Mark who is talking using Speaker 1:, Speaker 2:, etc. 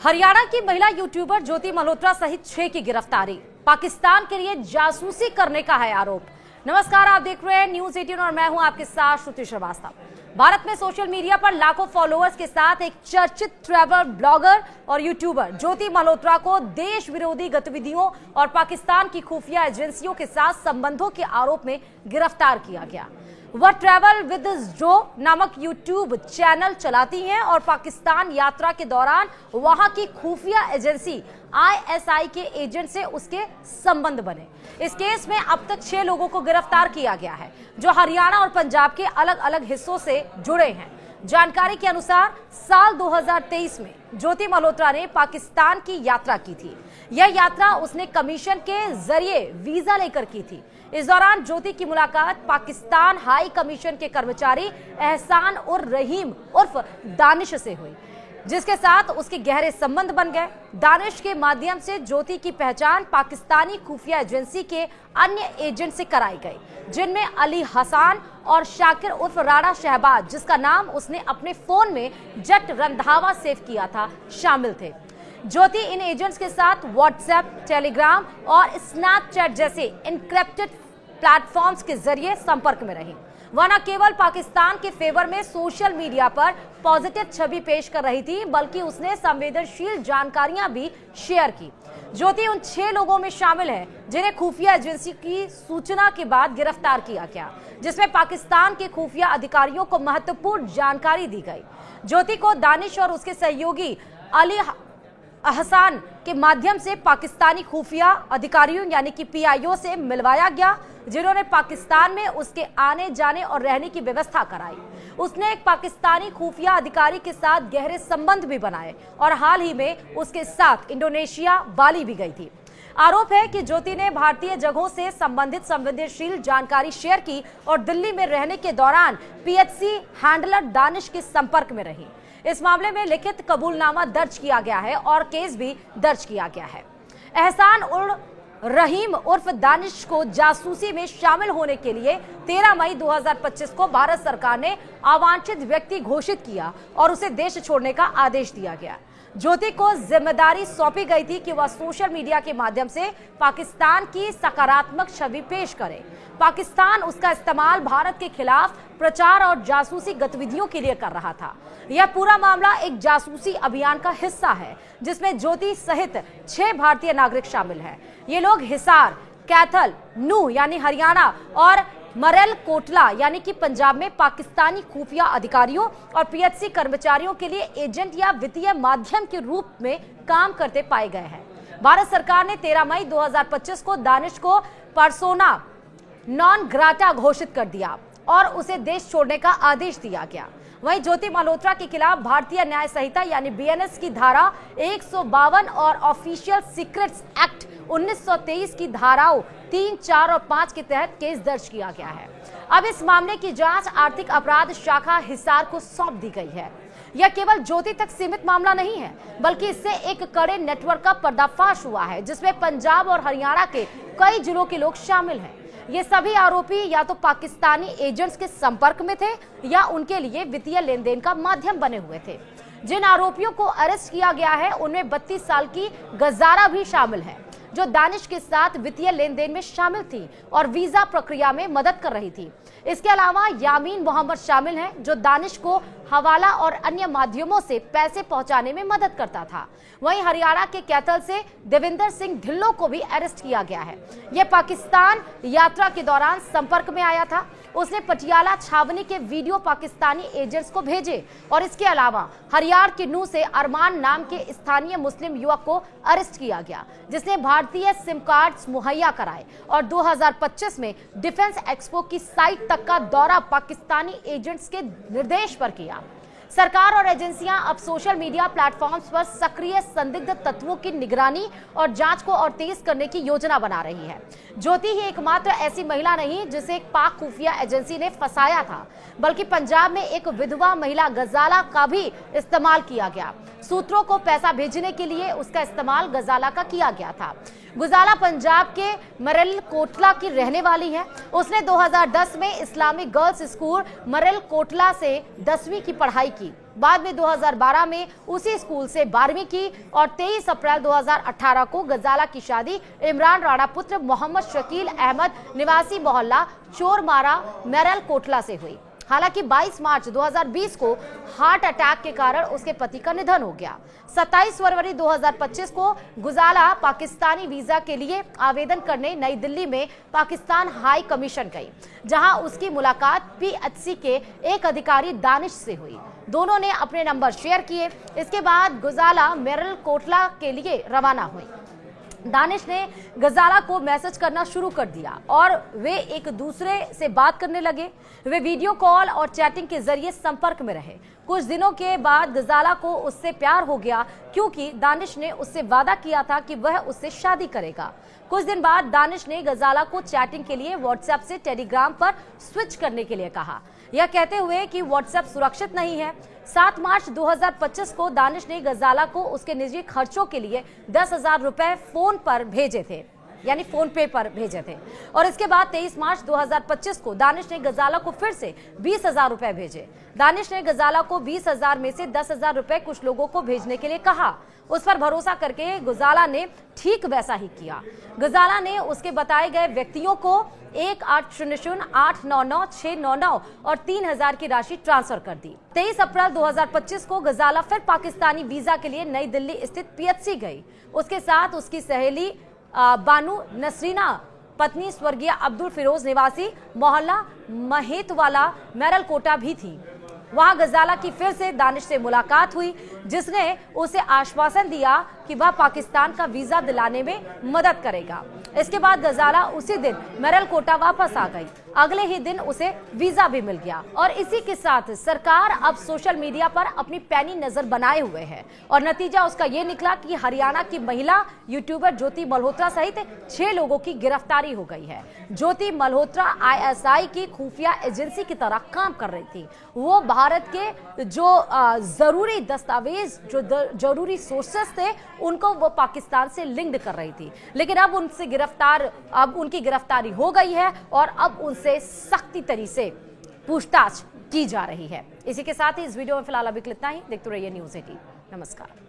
Speaker 1: हरियाणा की महिला यूट्यूबर ज्योति मल्होत्रा सहित 6 की गिरफ्तारी। पाकिस्तान के लिए जासूसी करने का है आरोप। नमस्कार, आप देख रहे हैं न्यूज 18 और मैं हूं आपके साथ श्रुति श्रीवास्तव। भारत में सोशल मीडिया पर लाखों फॉलोअर्स के साथ एक चर्चित ट्रैवल ब्लॉगर और यूट्यूबर ज्योति मल्होत्रा को देश विरोधी गतिविधियों और पाकिस्तान की खुफिया एजेंसियों के साथ संबंधों के आरोप में गिरफ्तार किया गया। वह ट्रैवल विद जो नामक यूट्यूब चैनल चलाती हैं और पाकिस्तान यात्रा के दौरान वहां की खुफिया एजेंसी ISI के एजेंट से उसके संबंध बने। इस केस में अब तक 6 लोगों को गिरफ्तार किया गया है जो हरियाणा और पंजाब के अलग अलग हिस्सों से जुड़े हैं। जानकारी के अनुसार साल 2023 में ज्योति मल्होत्रा ने पाकिस्तान की यात्रा की थी। यह यात्रा उसने कमीशन के जरिए वीजा लेकर की थी। इस दौरान ज्योति की मुलाकात पाकिस्तान हाई कमीशन के कर्मचारी एहसान उर रहीम उर्फ दानिश से हुई, जिसके साथ उसके गहरे संबंध बन गए। दानिश के माध्यम से ज्योति की पहचान पाकिस्तानी खुफिया एजेंसी के अन्य एजेंट से कराई गई, जिनमें अली हसन और शाकिर उर्फ राणा शहबाज, जिसका नाम उसने अपने फोन में जट रंधावा सेव किया था, शामिल थे। ज्योति इन एजेंट्स के साथ व्हाट्सएप, टेलीग्राम और स्नैपचैट जैसे एन्क्रिप्टेड प्लेटफॉर्म्स के जरिए संपर्क में रही। वह न केवल पाकिस्तान के फेवर में सोशल मीडिया पर पॉजिटिव छवि पेश कर रही थी, बल्कि उसने संवेदनशील जानकारियां भी शेयर की। ज्योति उन 6 लोगों में शामिल है जिन्हें खुफिया एजेंसी की सूचना के बाद गिरफ्तार किया गया, जिसमें पाकिस्तान के खुफिया अधिकारियों को महत्वपूर्ण जानकारी दी गई। ज्योति को दानिश और उसके सहयोगी अली अहसान के माध्यम से पाकिस्तानी खुफिया अधिकारियों यानी कि PIO से मिलवाया गया, जिन्होंने पाकिस्तान में उसके आने जाने और रहने की व्यवस्था कराई। उसने एक पाकिस्तानी खुफिया अधिकारी के साथ गहरे संबंध भी बनाए और हाल ही में उसके साथ इंडोनेशिया, बाली भी गई थी। आरोप है कि ज्योति ने भारतीय जगहों से संबंधित संवेदनशील जानकारी शेयर की और दिल्ली में रहने के दौरान PHC हैंडलर दानिश के संपर्क में रही। इस मामले में लिखित कबूलनामा दर्ज किया गया है और केस भी दर्ज किया गया है। एहसान उर रहीम उर्फ दानिश को जासूसी में शामिल होने के लिए 13 मई 2025 को भारत सरकार ने अवांछित व्यक्ति घोषित किया और उसे देश छोड़ने का आदेश दिया गया। ज्योति को जिम्मेदारी सौंपी गई थी कि वह सोशल मीडिया के माध्यम से पाकिस्तान की सकारात्मक छवि पेश करे। पाकिस्तान उसका इस्तेमाल भारत के खिलाफ प्रचार और जासूसी गतिविधियों के लिए कर रहा था। यह पूरा मामला एक जासूसी अभियान का हिस्सा है, जिसमें ज्योति सहित 6 भारतीय नागरिक शामिल हैं। ये लोग हिसार, कैथल, नूह यानी हरियाणा और मरेल कोटला यानी कि पंजाब में पाकिस्तानी खुफिया अधिकारियों और PHC कर्मचारियों के लिए एजेंट या वित्तीय माध्यम के रूप में काम करते पाए गए हैं। भारत सरकार ने 13 मई 2025 को दानिश को पर्सोना नॉन ग्राटा घोषित कर दिया और उसे देश छोड़ने का आदेश दिया गया। वहीं ज्योति मल्होत्रा के खिलाफ भारतीय न्याय संहिता यानी BNS की धारा 152 और ऑफिशियल सीक्रेट्स एक्ट 1923 की धाराओं 3, 4 और 5 के तहत केस दर्ज किया गया है। अब इस मामले की जांच आर्थिक अपराध शाखा हिसार को सौंप दी गई है। यह केवल ज्योति तक सीमित मामला नहीं है, बल्कि इससे एक कड़े नेटवर्क का पर्दाफाश हुआ है, जिसमें पंजाब और हरियाणा के कई जिलों के लोग शामिल हैं। ये सभी आरोपी या तो पाकिस्तानी एजेंट्स के संपर्क में थे या उनके लिए वित्तीय लेन देन का माध्यम बने हुए थे। जिन आरोपियों को अरेस्ट किया गया है उनमें 32 साल की गजारा भी शामिल है, जो दानिश के साथ वित्तीय लेन देन में शामिल थी और वीजा प्रक्रिया में मदद कर रही थी। इसके अलावा यामीन मोहम्मद शामिल हैं, जो दानिश को हवाला और अन्य माध्यमों से पैसे पहुंचाने में मदद करता था। वहीं हरियाणा के कैथल से देविंदर सिंह ढिल्लों को भी अरेस्ट किया गया है। यह पाकिस्तान यात्रा के दौरान संपर्क में आया था। उसने पटियाला छावनी के वीडियो पाकिस्तानी एजेंट्स को भेजे और इसके अलावा हरियाणा के नूह से अरमान नाम के स्थानीय मुस्लिम युवक को अरेस्ट किया गया, जिसने भारतीय सिम कार्ड्स मुहैया कराए और 2025 में डिफेंस एक्सपो की साइट तक का दौरा पाकिस्तानी एजेंट्स के निर्देश पर किया। सरकार और एजेंसियां अब सोशल मीडिया प्लेटफॉर्म्स पर सक्रिय संदिग्ध तत्वों की निगरानी और जांच को और तेज करने की योजना बना रही है। ज्योति ही एकमात्र ऐसी महिला नहीं जिसे एक पाक खुफिया एजेंसी ने फंसाया था, बल्कि पंजाब में एक विधवा महिला गजाला का भी इस्तेमाल किया गया। सूत्रों को पैसा भेजने के लिए उसका इस्तेमाल गजाला का किया गया था। गुजाला पंजाब के मरेल कोटला की रहने वाली है। उसने 2010 में इस्लामिक गर्ल्स स्कूल मरेल कोटला से 10वीं की पढ़ाई की। बाद में 2012 में उसी स्कूल से 12वीं की और 23 अप्रैल 2018 को गजाला की शादी इमरान राणा पुत्र मोहम्मद शकील अहमद निवासी मोहल्ला चोरमारा मेरल कोटला से हुई। हालांकि 22 मार्च 2020 को हार्ट अटैक के कारण उसके पति का निधन हो गया। 27 फरवरी 2025 को गुजाला पाकिस्तानी वीजा के लिए आवेदन करने नई दिल्ली में पाकिस्तान हाई कमीशन गई, जहां उसकी मुलाकात पीएचसी के एक अधिकारी दानिश से हुई। दोनों ने अपने नंबर शेयर किए। इसके बाद गुजाला मेरल कोटला के लिए रवाना हुई। दानिश ने गजाला को मैसेज करना शुरू कर दिया और वे एक दूसरे से बात करने लगे। वे वीडियो कॉल और चैटिंग के जरिए संपर्क में रहे। कुछ दिनों के बाद गजाला को उससे प्यार हो गया, क्योंकि दानिश ने उससे वादा किया था कि वह उससे शादी करेगा। कुछ दिन बाद दानिश ने गजाला को चैटिंग के लिए व्हाट्सएप से टेलीग्राम पर स्विच करने के लिए कहा, यह कहते हुए कि व्हाट्सएप सुरक्षित नहीं है। 7 मार्च 2025 को दानिश ने गजाला को उसके निजी खर्चों के लिए 10,000 रुपए फोन पर भेजे थे, यानी फोन पे पर भेजे थे। और इसके बाद 23 मार्च 2025 को दानिश ने गजाला को फिर से 20,000 रुपए भेजे। दानिश ने गजाला को 20,000 में से 10,000 रुपए कुछ लोगों को भेजने के लिए कहा। उस पर भरोसा करके गजाला ने ठीक वैसा ही किया। गजाला ने उसके बताए गए व्यक्तियों को 1800-899-699 और 3,000 की राशि ट्रांसफर कर दी। 23 अप्रैल 2025 को गजाला फिर पाकिस्तानी वीजा के लिए नई दिल्ली स्थित पीएचसी गई। उसके साथ उसकी सहेली बानू नसरीना, पत्नी स्वर्गीय अब्दुल फिरोज निवासी मोहल्ला महेतवाला मेरल कोटा भी थी। वहां गजाला की फिर से दानिश से मुलाकात हुई, जिसने उसे आश्वासन दिया कि वह पाकिस्तान का वीजा दिलाने में मदद करेगा। इसके बाद गजाला उसी दिन मेरल कोटा वापस आ गई। अगले ही दिन उसे वीजा भी मिल गया। और इसी के साथ सरकार अब सोशल मीडिया पर अपनी पैनी नजर बनाए हुए है और नतीजा उसका ये निकला कि हरियाणा की महिला यूट्यूबर ज्योति मल्होत्रा सहित 6 लोगों की गिरफ्तारी हो गई है। ज्योति मल्होत्रा आईएसआई की खुफिया एजेंसी की तरह काम कर रही थी। वो भारत के जो जरूरी दस्तावेज, जो जरूरी सोर्सेस थे, उनको वो पाकिस्तान से लिंक्ड कर रही थी। लेकिन अब उनकी गिरफ्तारी हो गई है और अब उनसे सख्ती तरीके से पूछताछ की जा रही है। इसी के साथ ही इस वीडियो में फिलहाल अभी इतना ही। देखते रहिए न्यूज़ 18। नमस्कार।